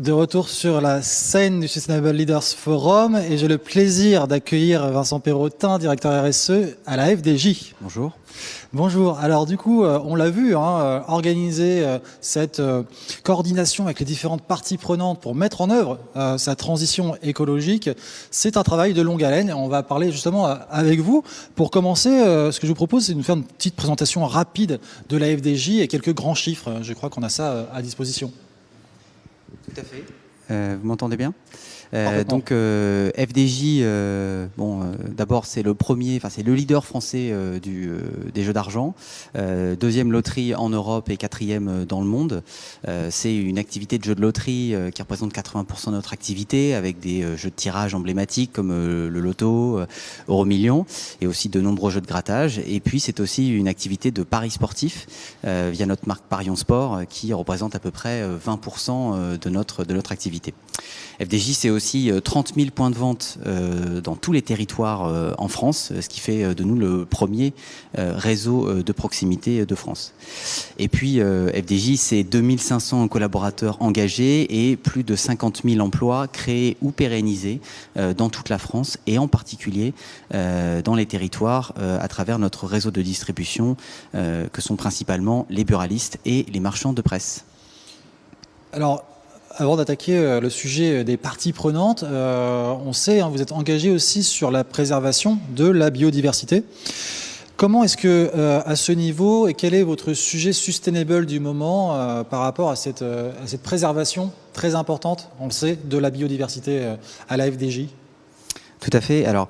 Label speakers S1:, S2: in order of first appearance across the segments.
S1: De retour sur la scène du Sustainable Leaders Forum et j'ai le plaisir d'accueillir Vincent Perrotin, directeur RSE à la FDJ.
S2: Bonjour.
S1: Bonjour. Alors du coup, on l'a vu, organiser cette coordination avec les différentes parties prenantes pour mettre en œuvre sa transition écologique, c'est un travail de longue haleine. On va parler justement avec vous. Pour commencer, ce que je vous propose, c'est de nous faire une petite présentation rapide de la FDJ et quelques grands chiffres. Je crois qu'on a ça à disposition.
S2: Tout à fait. Vous m'entendez bien ? Donc FDJ, d'abord c'est le premier, c'est le leader français des jeux d'argent, deuxième loterie en Europe et quatrième dans le monde. C'est une activité de jeu de loterie qui représente 80% de notre activité, avec des jeux de tirage emblématiques comme le loto, Euromillions, et aussi de nombreux jeux de grattage. Et puis c'est aussi une activité de paris sportifs via notre marque Parion Sport qui représente à peu près 20% de notre activité. FDJ, c'est aussi 30 000 points de vente dans tous les territoires en France, ce qui fait de nous le premier réseau de proximité de France. Et puis FDJ, c'est 2500 collaborateurs engagés et plus de 50 000 emplois créés ou pérennisés dans toute la France et en particulier dans les territoires à travers notre réseau de distribution que sont principalement les buralistes et les marchands de presse.
S1: Alors, avant d'attaquer le sujet des parties prenantes, on sait, vous êtes engagé aussi sur la préservation de la biodiversité. Comment est-ce que, à ce niveau, et quel est votre sujet sustainable du moment par rapport à cette préservation très importante, on le sait, de la biodiversité à la FDJ ?
S2: Tout à fait. Alors,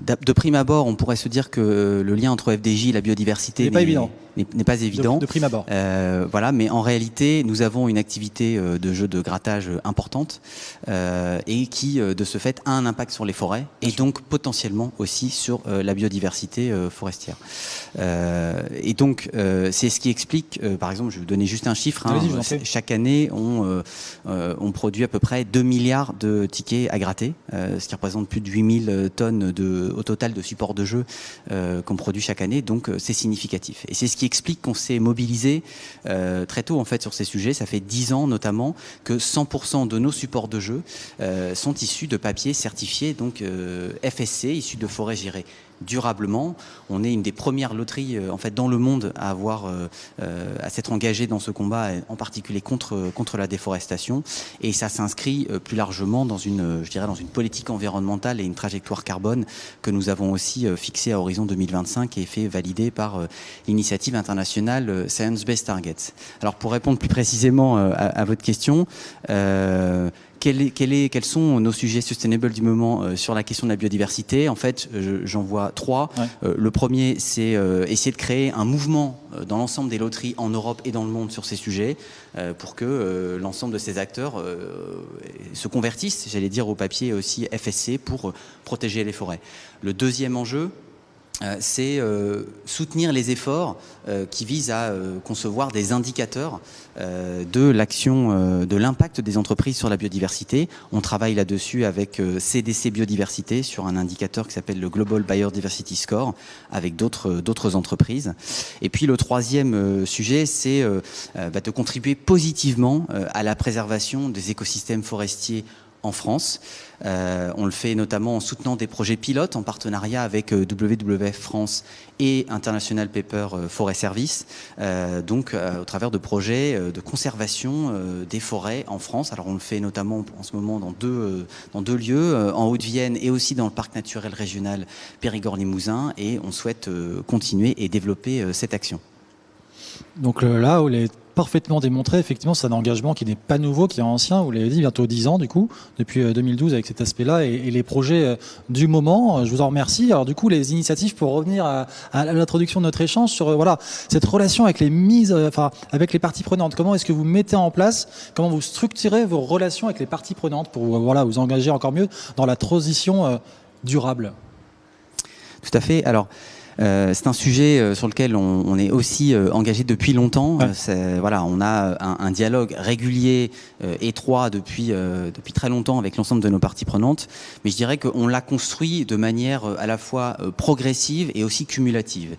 S2: de prime abord, on pourrait se dire que le lien entre FDJ et la biodiversité
S1: n'est pas évident.
S2: N'est pas évident.
S1: De prime abord.
S2: Voilà, mais en réalité, nous avons une activité de jeu de grattage importante et qui, de ce fait, a un impact sur les forêts et donc potentiellement aussi sur la biodiversité forestière. Et donc, c'est ce qui explique, par exemple, je vais vous donner juste un chiffre. Chaque année, on produit à peu près 2 milliards de tickets à gratter, ce qui représente plus de 8000 tonnes au total de supports de jeu qu'on produit chaque année. Donc, c'est significatif. Et c'est ce qui explique qu'on s'est mobilisé très tôt en fait sur ces sujets. Ça fait 10 ans notamment que 100% de nos supports de jeu sont issus de papier certifié donc FSC, issus de forêts gérées durablement. On est une des premières loteries en fait dans le monde à s'être engagée dans ce combat, en particulier contre la déforestation. Et ça s'inscrit plus largement dans une politique environnementale et une trajectoire carbone que nous avons aussi fixée à horizon 2025 et fait valider par l'initiative internationale Science Based Targets. Alors pour répondre plus précisément à votre question, quels sont nos sujets sustainable du moment sur la question de la biodiversité ? En fait, j'en vois 3. Ouais. Le premier, c'est essayer de créer un mouvement dans l'ensemble des loteries en Europe et dans le monde sur ces sujets pour que l'ensemble de ces acteurs se convertissent, j'allais dire, au papier aussi FSC pour protéger les forêts. Le deuxième enjeu, c'est soutenir les efforts qui visent à concevoir des indicateurs de l'action, de l'impact des entreprises sur la biodiversité. On travaille là-dessus avec CDC Biodiversité sur un indicateur qui s'appelle le Global Biodiversity Score avec d'autres entreprises. Et puis le troisième sujet, c'est de contribuer positivement à la préservation des écosystèmes forestiers en France. On le fait notamment en soutenant des projets pilotes en partenariat avec WWF France et International Paper Forest Service, au travers de projets de conservation des forêts en France. Alors on le fait notamment en ce moment dans deux lieux, en Haute-Vienne et aussi dans le parc naturel régional Périgord-Limousin, et on souhaite continuer et développer cette action.
S1: Donc là, où les parfaitement démontré, effectivement, c'est un engagement qui n'est pas nouveau, qui est ancien, vous l'avez dit, bientôt 10 ans du coup, depuis 2012 avec cet aspect-là, et les projets du moment, je vous en remercie. Alors du coup, les initiatives, pour revenir à l'introduction de notre échange sur cette relation avec avec les parties prenantes, comment est-ce que vous mettez en place, comment vous structurez vos relations avec les parties prenantes pour vous engager encore mieux dans la transition durable ?
S2: Tout à fait. Alors, C'est un sujet sur lequel on est aussi engagé depuis longtemps.
S1: Ouais.
S2: Voilà, on a un dialogue régulier, étroit depuis très longtemps avec l'ensemble de nos parties prenantes, mais je dirais qu'on l'a construit de manière à la fois progressive et aussi cumulative.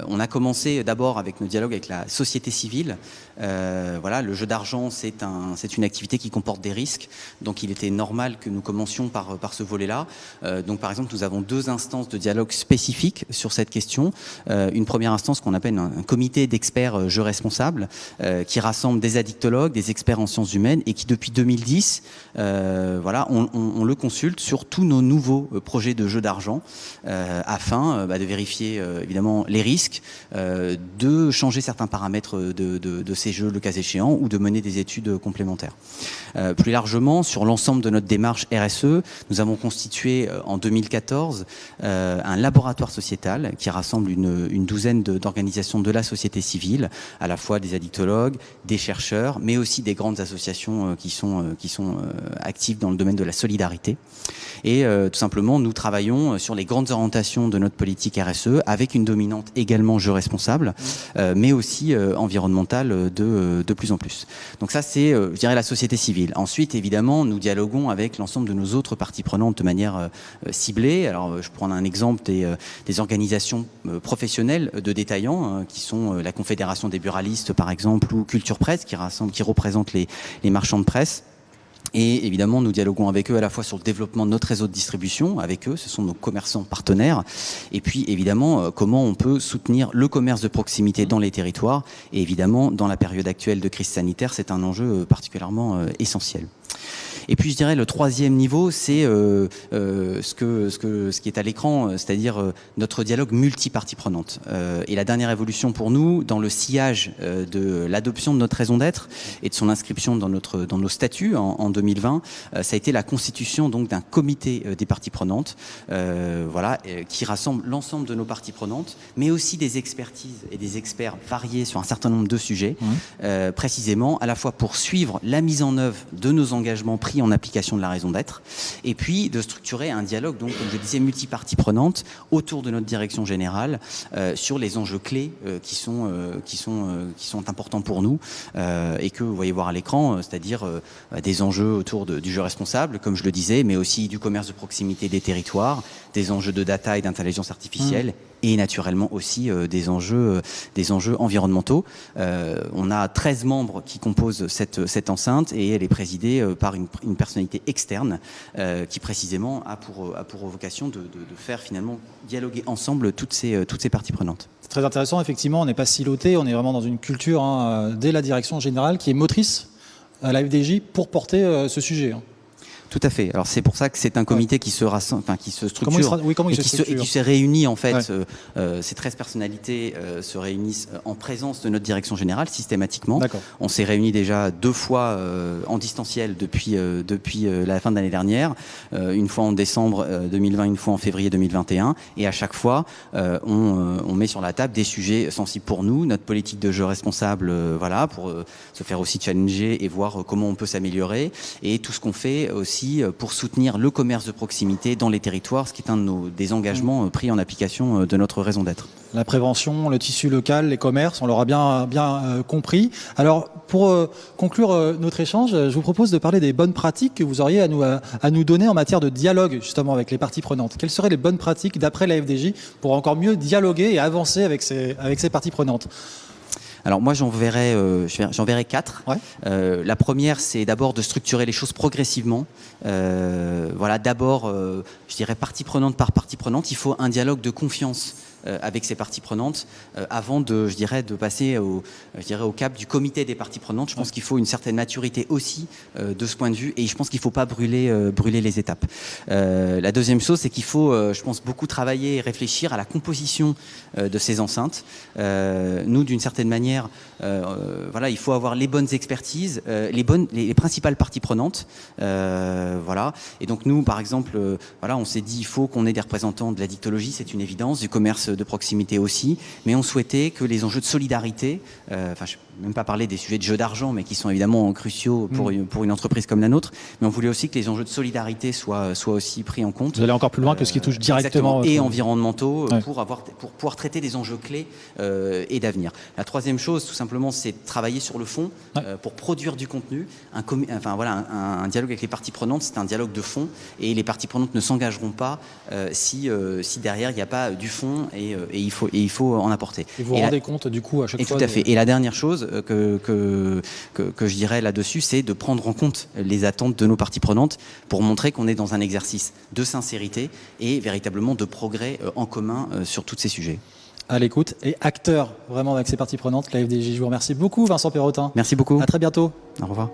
S2: On a commencé d'abord avec nos dialogues avec la société civile. Voilà, le jeu d'argent, c'est une activité qui comporte des risques, donc il était normal que nous commencions par ce volet-là. Donc par exemple, nous avons 2 instances de dialogue spécifiques sur cette question. Une première instance qu'on appelle un comité d'experts jeux responsables, qui rassemble des addictologues, des experts en sciences humaines, et qui depuis 2010, voilà, on le consulte sur tous nos nouveaux projets de jeux d'argent, afin de vérifier évidemment les risques, de changer certains paramètres de ces jeux le cas échéant, ou de mener des études complémentaires. Plus largement, sur l'ensemble de notre démarche RSE, nous avons constitué en 2014 un laboratoire sociétal qui rassemble une douzaine d'organisations de la société civile, à la fois des addictologues, des chercheurs, mais aussi des grandes associations qui sont actives dans le domaine de la solidarité. Et tout simplement, nous travaillons sur les grandes orientations de notre politique RSE, avec une dominante également jeu responsable, mais aussi environnementale de plus en plus. Donc ça, c'est, je dirais, la société civile. Ensuite, évidemment, nous dialoguons avec l'ensemble de nos autres parties prenantes de manière ciblée. Alors, je prends un exemple des organisations professionnelles de détaillants, qui sont la Confédération des buralistes, par exemple, ou Culture Presse, qui représente les marchands de presse. Et évidemment, nous dialoguons avec eux à la fois sur le développement de notre réseau de distribution, avec eux, ce sont nos commerçants partenaires, et puis évidemment, comment on peut soutenir le commerce de proximité dans les territoires, et évidemment, dans la période actuelle de crise sanitaire, c'est un enjeu particulièrement essentiel. Et puis je dirais le troisième niveau, c'est ce qui est à l'écran, c'est-à-dire notre dialogue multi-parties prenantes. Et la dernière évolution pour nous, dans le sillage de l'adoption de notre raison d'être et de son inscription dans nos statuts en 2020, ça a été la constitution donc d'un comité des parties prenantes, voilà, qui rassemble l'ensemble de nos parties prenantes, mais aussi des expertises et des experts variés sur un certain nombre de sujets, précisément à la fois pour suivre la mise en œuvre de nos engagements pris en application de la raison d'être, et puis de structurer un dialogue, donc comme je disais, multi-parties prenantes autour de notre direction générale sur les enjeux clés qui sont importants pour nous et que vous voyez voir à l'écran, c'est-à-dire des enjeux autour du jeu responsable, comme je le disais, mais aussi du commerce de proximité des territoires, des enjeux de data et d'intelligence artificielle, et naturellement aussi des enjeux environnementaux. On a 13 membres qui composent cette enceinte, et elle est présidée par une personnalité externe qui précisément a pour vocation de faire finalement dialoguer ensemble toutes ces parties prenantes.
S1: C'est très intéressant, effectivement, on n'est pas siloté, on est vraiment dans une culture dès la direction générale qui est motrice à la FDJ pour porter ce sujet.
S2: Tout à fait. Alors c'est pour ça que c'est un comité qui se rassemble, qui se structure
S1: et
S2: qui se réunit en fait. Ces 13 personnalités se réunissent en présence de notre direction générale systématiquement. On s'est réunis déjà 2 fois en distanciel depuis la fin de l'année dernière, une fois en décembre 2020, une fois en février 2021, et à chaque fois on met sur la table des sujets sensibles pour nous, notre politique de jeu responsable, voilà, pour se faire aussi challenger et voir comment on peut s'améliorer, et tout ce qu'on fait aussi pour soutenir le commerce de proximité dans les territoires, ce qui est un des engagements pris en application de notre raison d'être.
S1: La prévention, le tissu local, les commerces, on l'aura bien compris. Alors, pour conclure notre échange, je vous propose de parler des bonnes pratiques que vous auriez à nous donner en matière de dialogue, justement, avec les parties prenantes. Quelles seraient les bonnes pratiques, d'après la FDJ, pour encore mieux dialoguer et avancer avec ces parties prenantes ?
S2: Alors moi j'en verrai 4. La première, c'est d'abord de structurer les choses progressivement. Voilà, d'abord, je dirais partie prenante par partie prenante, il faut un dialogue de confiance avec ces parties prenantes avant de passer au cap du comité des parties prenantes. Je pense qu'il faut une certaine maturité aussi de ce point de vue, et je pense qu'il ne faut pas brûler les étapes. La deuxième chose, c'est qu'il faut, je pense, beaucoup travailler et réfléchir à la composition de ces enceintes. Nous, d'une certaine manière, voilà, il faut avoir les bonnes expertises, les principales parties prenantes, voilà. Et donc nous, par exemple, voilà, on s'est dit il faut qu'on ait des représentants de l'addictologie, c'est une évidence, du commerce de proximité aussi, mais on souhaitait que les enjeux de solidarité, même pas parler des sujets de jeu d'argent, mais qui sont évidemment cruciaux pour une entreprise comme la nôtre. Mais on voulait aussi que les enjeux de solidarité soient aussi pris en compte.
S1: Vous allez encore plus loin que ce qui touche directement.
S2: Et environnementaux, pour pouvoir traiter des enjeux clés et d'avenir. La troisième chose, tout simplement, c'est de travailler sur le fond pour produire du contenu. Un dialogue avec les parties prenantes, c'est un dialogue de fond, et les parties prenantes ne s'engageront pas si derrière il n'y a pas du fond, et il faut en apporter.
S1: Et vous vous rendez compte du coup à chaque fois.
S2: Tout à fait. Et la dernière chose que je dirais là-dessus, c'est de prendre en compte les attentes de nos parties prenantes pour montrer qu'on est dans un exercice de sincérité et véritablement de progrès en commun sur tous ces sujets.
S1: À l'écoute et acteur vraiment avec ces parties prenantes, la FDJ. Je vous remercie beaucoup, Vincent Perrotin.
S2: Merci beaucoup.
S1: À très bientôt.
S2: Au revoir.